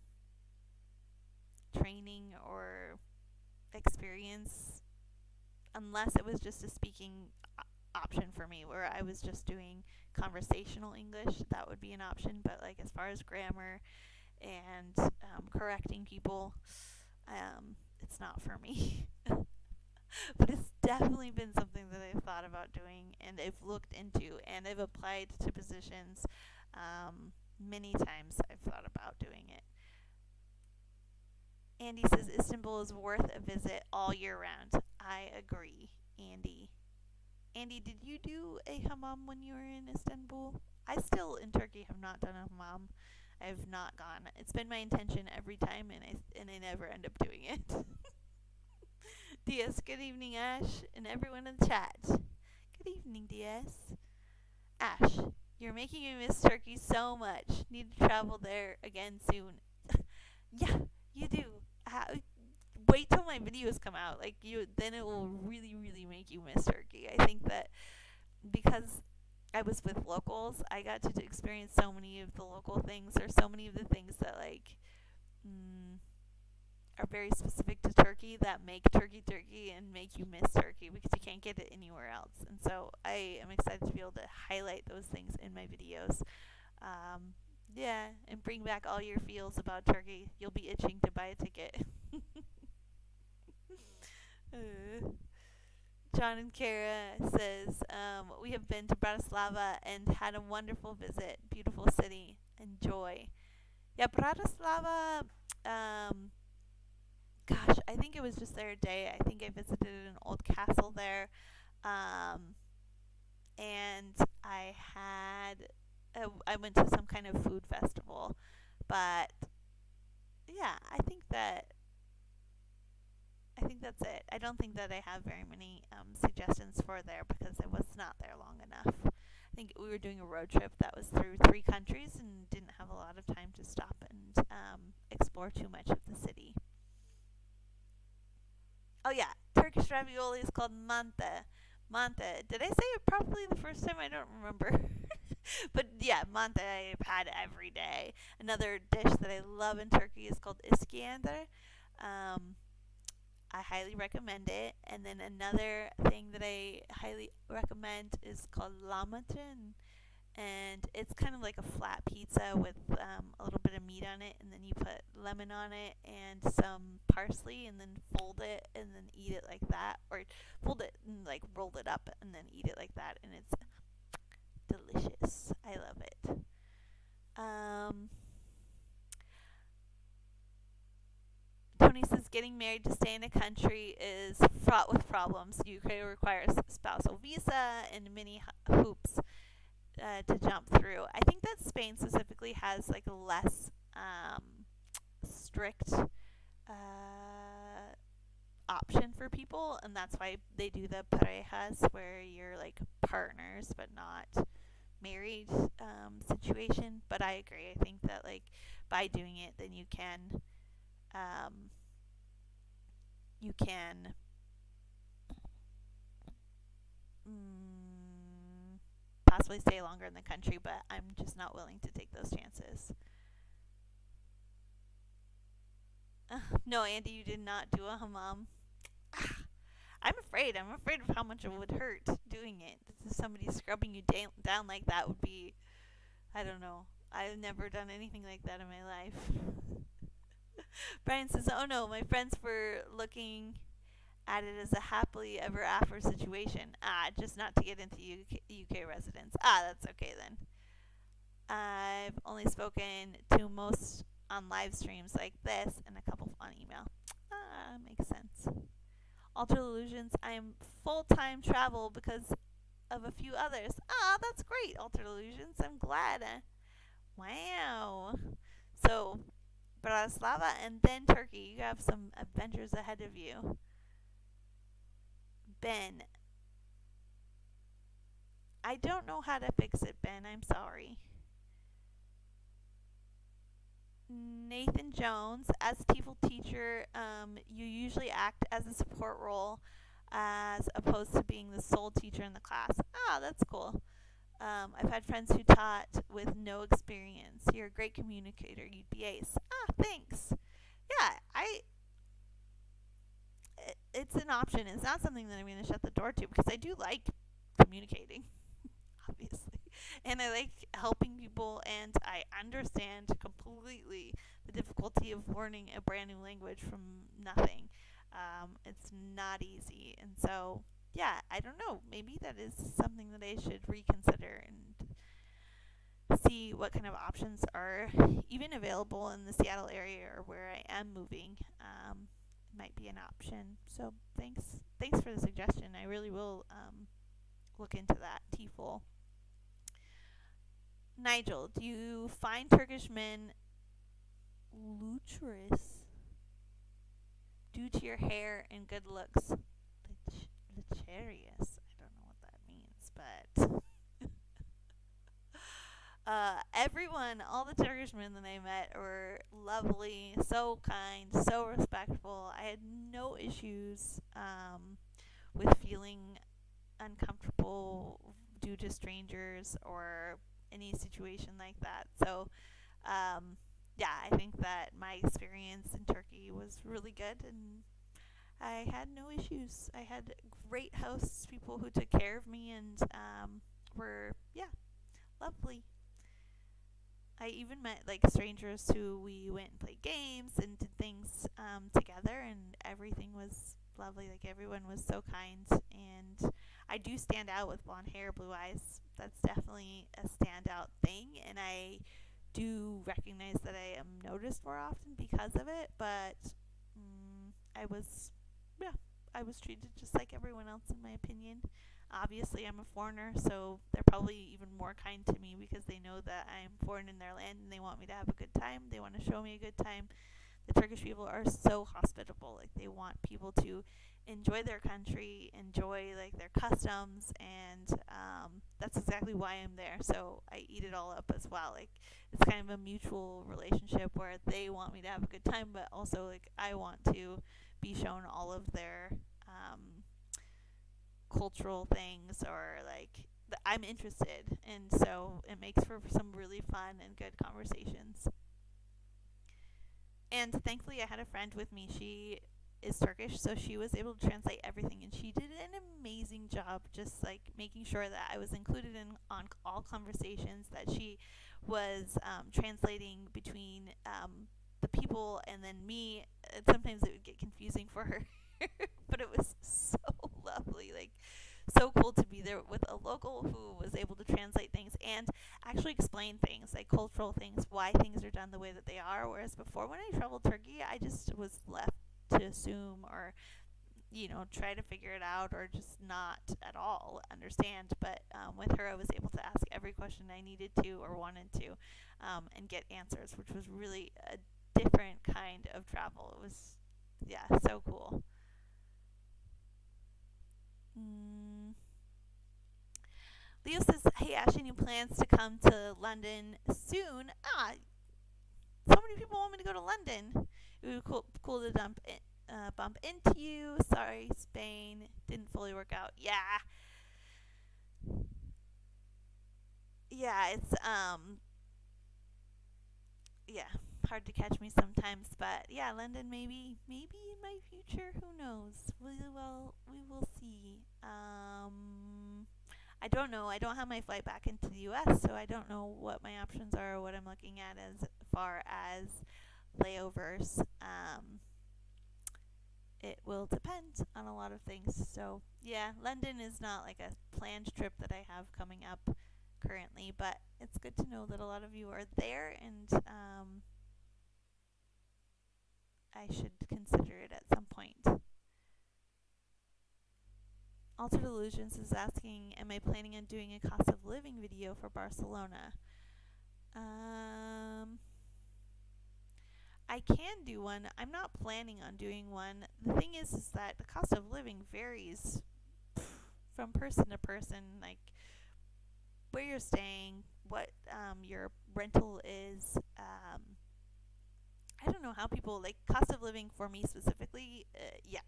training or experience unless it was just a speaking option for me where I was just doing conversational English. That would be an option, but like as far as grammar and correcting people, it's not for me. But it's definitely been something that I've thought about doing and I've looked into and I've applied to positions many times. I've thought about doing it. Andy says Istanbul is worth a visit all year round. I agree, Andy. Andy, did you do a hammam when you were in Istanbul? I still in Turkey have not done a hammam. I have not gone. It's been my intention every time, and I never end up doing it. DS, good evening, Ash, and everyone in the chat. Good evening, DS. Ash, you're making me miss Turkey so much. Need to travel there again soon. Yeah, you do. Wait till my videos come out. Then it will really make you miss Turkey. I think that because I was with locals, I got to experience so many of the local things, or so many of the things that are very specific to Turkey that make Turkey Turkey and make you miss Turkey because you can't get it anywhere else. And so I am excited to be able to highlight those things in my videos. Yeah, and bring back all your feels about Turkey. You'll be itching to buy a ticket. John and Kara says, we have been to Bratislava and had a wonderful visit. Beautiful city. Enjoy. Yeah, Bratislava, gosh, I think it was just there a day. I think I visited an old castle there. And I went to some kind of food festival. But yeah, I think that's it. I don't think that I have very many suggestions for there because I was not there long enough. I think we were doing a road trip that was through 3 countries and didn't have a lot of time to stop and explore too much of the city. Oh yeah, Turkish ravioli is called mante. Mante. Did I say it properly the first time? I don't remember. But yeah, mante I've had every day. Another dish that I love in Turkey is called iskender. I highly recommend it. And then another thing that I highly recommend is called lahmacun. And it's kind of like a flat pizza with a little bit of meat on it, and then you put lemon on it and some parsley, and then fold it and then eat it like that, or fold it and roll it up and then eat it like that, and it's delicious. I love it. Tony says getting married to stay in a country is fraught with problems. You could require a spousal visa and many hoops to jump through. I think that Spain specifically has a less strict option for people, and that's why they do the parejas, where you're partners but not married situation. But I agree. I think that by doing it, then you can possibly stay longer in the country, but I'm just not willing to take those chances. No, Andy, you did not do a hammam. I'm afraid. I'm afraid of how much it would hurt doing it. Somebody scrubbing you down like that would be, I don't know. I've never done anything like that in my life. Brian says, "Oh no, my friends were looking at it as a happily ever after situation. Just not to get into UK residents. That's okay then. I've only spoken to most on live streams like this and a couple on email. Makes sense. Altered Illusions, I am full-time travel because of a few others. That's great, Altered Illusions. I'm glad. Wow. So, Bratislava and then Turkey. You have some adventures ahead of you. Ben, I don't know how to fix it, Ben. I'm sorry. Nathan Jones, as TEFL teacher, you usually act as a support role as opposed to being the sole teacher in the class. That's cool. I've had friends who taught with no experience. You're a great communicator. You'd be ace. Thanks. Yeah, it's an option. It's not something that I'm going to shut the door to because I do like communicating, obviously. And I like helping people, and I understand completely the difficulty of learning a brand new language from nothing. It's not easy. And so, yeah, I don't know. Maybe that is something that I should reconsider and see what kind of options are even available in the Seattle area or where I am moving. Might be an option. So thanks for the suggestion. I really will look into that. TEFL. Nigel, do you find Turkish men luturous due to your hair and good looks? Luxurious. I don't know what that means, but everyone, all the Turkish men that I met were lovely, so kind, so respectful. I had no issues with feeling uncomfortable due to strangers or any situation like that. So, yeah, I think that my experience in Turkey was really good, and I had no issues. I had great hosts, people who took care of me, and were, yeah, lovely. I even met like strangers who we went and played games and did things together, and everything was lovely. Like everyone was so kind, and I do stand out with blonde hair, blue eyes. That's definitely a standout thing, and I do recognize that I am noticed more often because of it. But I was, yeah, I was treated just like everyone else, in my opinion. Obviously, I'm a foreigner, so they're probably even more kind to me because they know that I'm foreign in their land and they want me to have a good time. They want to show me a good time. The Turkish people are so hospitable. Like, they want people to enjoy their country, enjoy like their customs, and that's exactly why I'm there. So I eat it all up as well. Like, it's kind of a mutual relationship where they want me to have a good time, but also like I want to be shown all of their cultural things, or like I'm interested, and so it makes for some really fun and good conversations. And thankfully, I had a friend with me. She is Turkish, so she was able to translate everything, and she did an amazing job, just like making sure that I was included in on all conversations. That she was translating between the people and then me. And sometimes it would get confusing for her, but it was so lovely. Like, so cool to be there with a local who was able to translate things and actually explain things, like cultural things, why things are done the way that they are. Whereas before, when I traveled Turkey, I just was left to assume or, try to figure it out or just not at all understand. But with her, I was able to ask every question I needed to or wanted to, and get answers, which was really a different kind of travel. It was, yeah, so cool. Mm. Leo says, "Hey Ash, any plans to come to London soon?" So many people want me to go to London. It would be cool to bump into you. Sorry, Spain didn't fully work out. Yeah, it's yeah, hard to catch me sometimes, but yeah, London maybe in my future. Who knows? We will see. I don't know. I don't have my flight back into the U.S., so I don't know what my options are or what I'm looking at as far as layovers. It will depend on a lot of things. So yeah, London is not like a planned trip that I have coming up currently, but it's good to know that a lot of you are there, and I should consider it at some point. Altered Illusions is asking, am I planning on doing a cost of living video for Barcelona? I can do one. I'm not planning on doing one. The thing is that the cost of living varies from person to person, like where you're staying, what your rental is. I don't know how people like cost of living for me specifically. Yeah,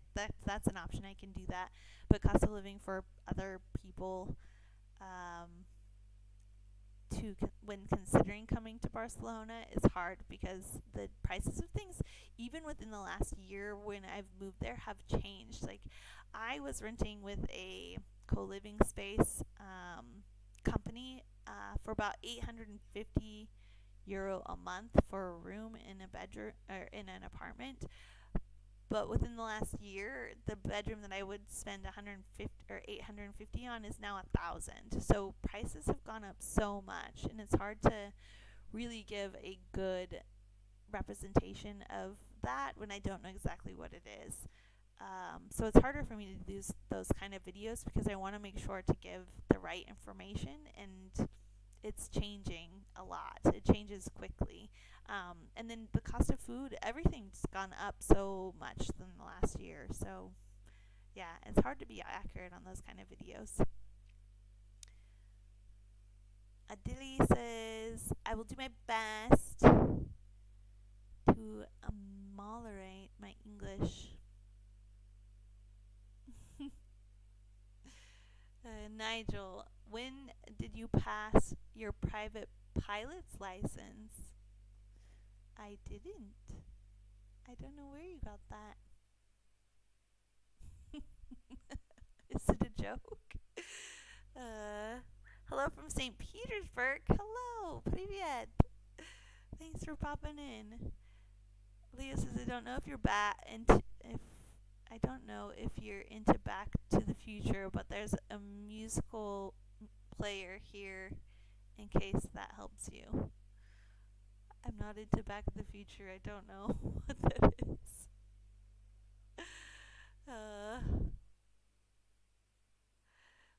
that's an option. I can do that. But cost of living for other people, um, when considering coming to Barcelona is hard because the prices of things, even within the last year when I've moved there, have changed. Like, I was renting with a co-living space company for about 850 euro a month for a room in a bedroom or in an apartment. But within the last year, the bedroom that I would spend 150 or 850 on is now 1,000. So prices have gone up so much, and it's hard to really give a good representation of that when I don't know exactly what it is. So it's harder for me to do those kind of videos because I want to make sure to give the right information, and it's changing a lot. It changes quickly. And then the cost of food, everything's gone up so much in the last year. So, yeah, it's hard to be accurate on those kind of videos. Adili says, I will do my best to ameliorate my English. Nigel, when did you pass your private pilot's license? I didn't. I don't know where you got that. Is it a joke? Hello from St. Petersburg. Hello, привет. Thanks for popping in. Leo says, I don't know if you're into Back to the Future, but there's a musical player here in case that helps you. I'm not into Back to the Future. I don't know what that is.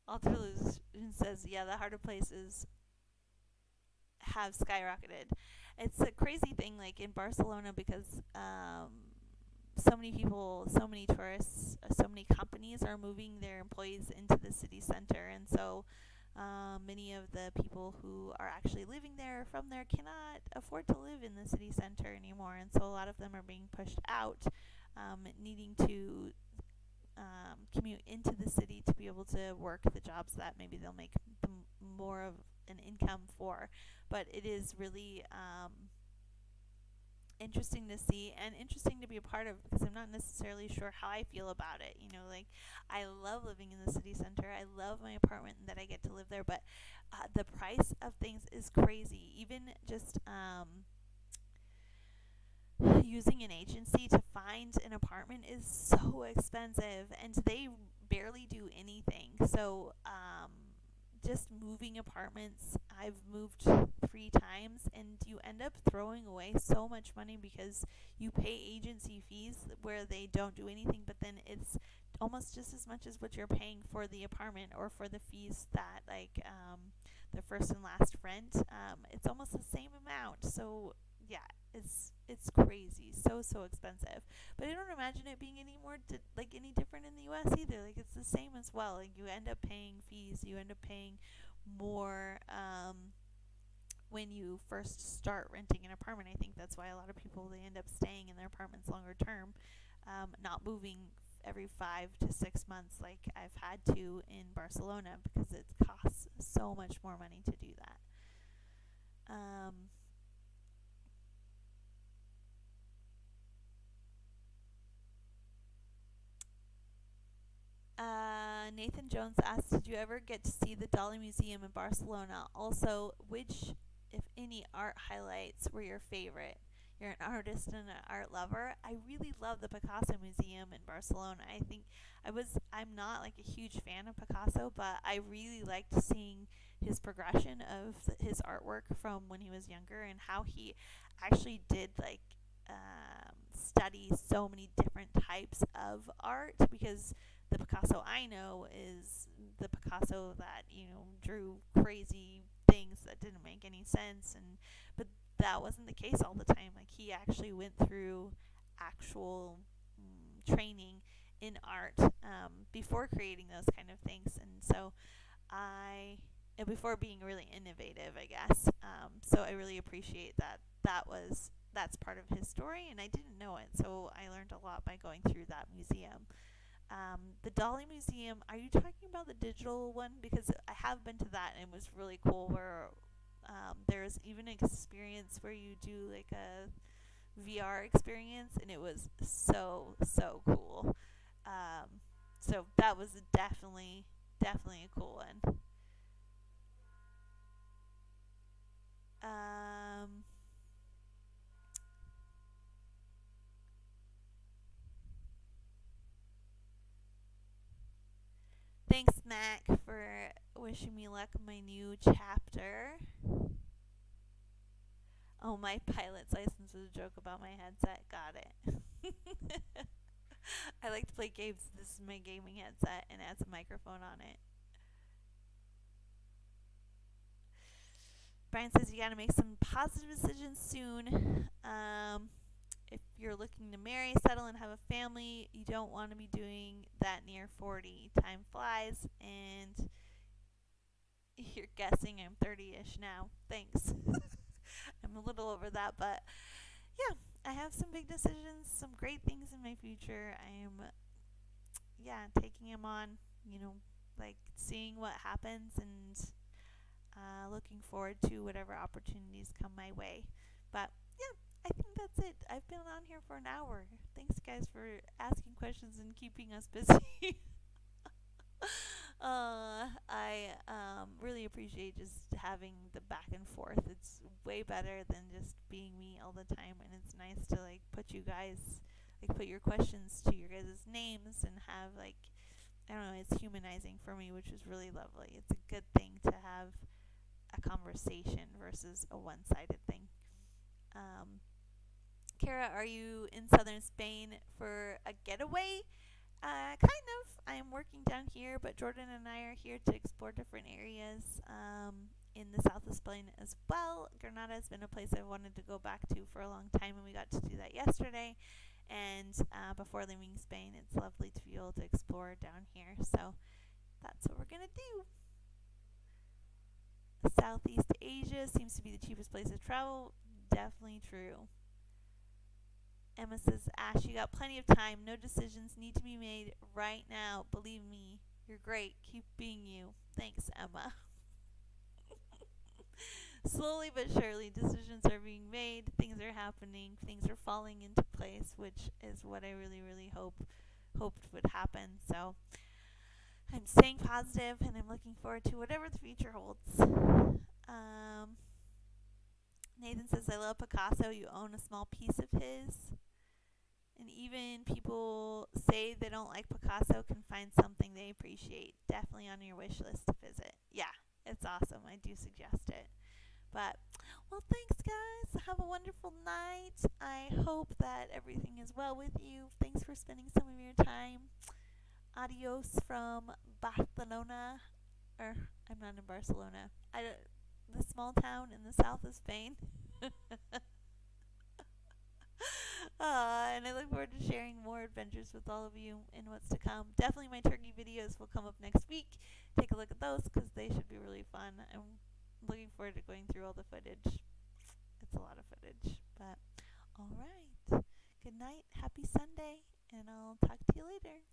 Alterlusion says, yeah, the harder places have skyrocketed. It's a crazy thing, like in Barcelona, because so many people, so many tourists, so many companies are moving their employees into the city center, and so many of the people who are actually living there from there cannot afford to live in the city center anymore, and so a lot of them are being pushed out, needing to commute into the city to be able to work the jobs that maybe they'll make more of an income for. But it is really interesting to see and interesting to be a part of, because I'm not necessarily sure how I feel about it. You know, like, I love living in the city center. I love my apartment and that I get to live there, but the price of things is crazy. Even just using an agency to find an apartment is so expensive, and they barely do anything. So just moving apartments, I've moved 3 times, and you end up throwing away so much money because you pay agency fees where they don't do anything, but then it's almost just as much as what you're paying for the apartment or for the fees that, like, the first and last rent. It's almost the same amount. So yeah, it's crazy, so expensive. But I don't imagine it being any more any different in the U.S. either. Like, it's the same as well. Like, you end up paying fees, you end up paying more when you first start renting an apartment. I think that's why a lot of people, they end up staying in their apartments longer term, not moving every 5 to 6 months like I've had to in Barcelona, because it costs so much more money to do that. Nathan Jones asked, "Did you ever get to see the Dali Museum in Barcelona? Also, which, if any, art highlights were your favorite? You're an artist and an art lover. I really love the Picasso Museum in Barcelona. I'm not like a huge fan of Picasso, but I really liked seeing his progression of his artwork from when he was younger and how he actually did like study so many different types of art because the Picasso I know is the Picasso that drew crazy things that didn't make any sense, and but that wasn't the case all the time. Like he actually went through actual training in art before creating those kind of things, and so I and before being really innovative, I guess. So I really appreciate that's part of his story, and I didn't know it, so I learned a lot by going through that museum. The Dolly Museum, are you talking about the digital one? Because I have been to that and it was really cool where there's even an experience where you do like a VR experience and it was so cool. So that was definitely a cool one. Um, Thanks, Mac, for wishing me luck in my new chapter. Oh, my pilot's license was a joke about my headset. Got it. I like to play games. This is my gaming headset and it has a microphone on it. Brian says you gotta make some positive decisions soon. If you're looking to marry, settle, and have a family, you don't want to be doing that near 40. Time flies, and you're guessing I'm 30-ish now. Thanks. I'm a little over that, but yeah, I have some big decisions, some great things in my future. I am, yeah, taking them on, like seeing what happens and looking forward to whatever opportunities come my way. But yeah, I think that's it. I've been on here for an hour. Thanks, guys, for asking questions and keeping us busy. I really appreciate just having the back and forth. It's way better than just being me all the time, and it's nice to like put your questions to your guys' names and have like I don't know. It's humanizing for me, which is really lovely. It's a good thing to have a conversation versus a one-sided thing. Um, Kara, are you in southern Spain for a getaway? Kind of. I'm working down here, but Jordan and I are here to explore different areas in the south of Spain as well. Granada has been a place I've wanted to go back to for a long time, and we got to do that yesterday. And before leaving Spain, it's lovely to be able to explore down here. So that's what we're going to do. Southeast Asia seems to be the cheapest place to travel. Definitely true. Emma says, Ash, you got plenty of time. No decisions need to be made right now. Believe me, you're great. Keep being you. Thanks, Emma. Slowly but surely, decisions are being made. Things are happening. Things are falling into place, which is what I really hoped would happen. So I'm staying positive, and I'm looking forward to whatever the future holds. Nathan says, I love Picasso. You own a small piece of his. And even people say they don't like Picasso can find something they appreciate. Definitely on your wish list to visit. Yeah, it's awesome. I do suggest it. But, well, thanks, guys. Have a wonderful night. I hope that everything is well with you. Thanks for spending some of your time. Adios from Barcelona. Or, I'm not in Barcelona. The small town in the south of Spain. And I look forward to sharing more adventures with all of you in what's to come. Definitely my turkey videos will come up next week. Take a look at those because they should be really fun. I'm looking forward to going through all the footage. It's a lot of footage. But, alright. Good night. Happy Sunday. And I'll talk to you later.